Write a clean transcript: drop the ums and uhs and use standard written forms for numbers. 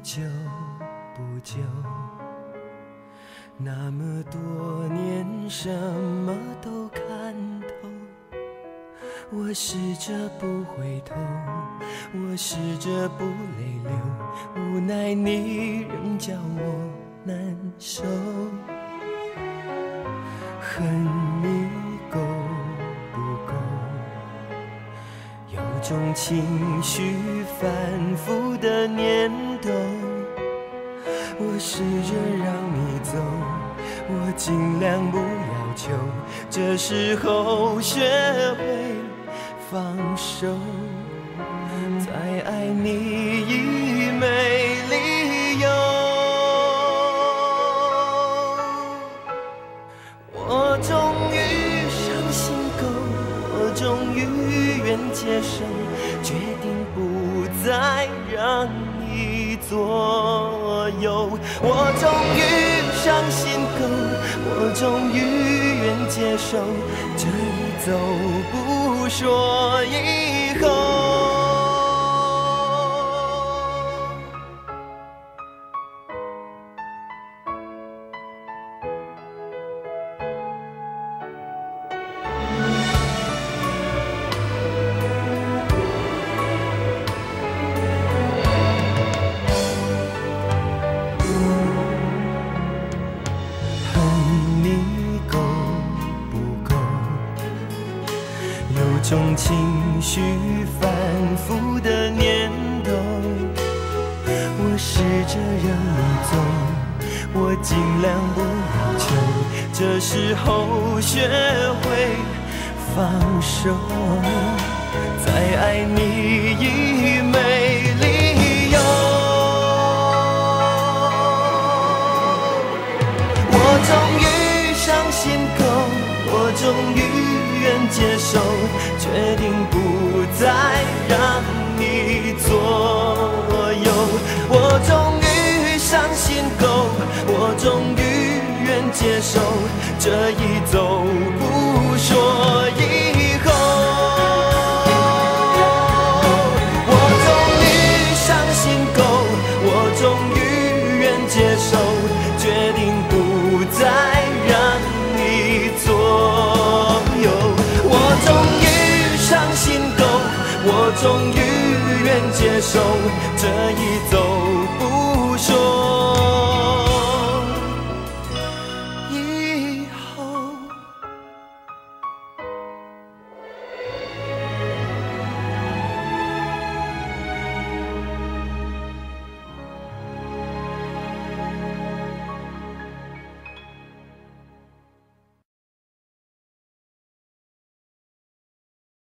久不久，那么多年什么都看透。我试着不回头，我试着不泪流，无奈你仍叫我难受。恨你够不够？有种情绪反复的念头。我试着让你走，我尽量不要求，这时候学会放手，再爱你已没理由。我终于伤心够，我终于愿接受，决定不再让你左右。我终于伤心够，我终于愿接受，这一走不说以后。种情绪反复的念头，我试着让你走，我尽量不要求，这时候学会放手，再爱你已没理由。我终于伤心够，我终于愿接受，决定不再让你左右。我终于伤心够，我终于愿接受，这一走不说以后。我终于伤心够，我终于愿接受，决定不再让你左右。我终于伤心够，我终于愿接受，这一走不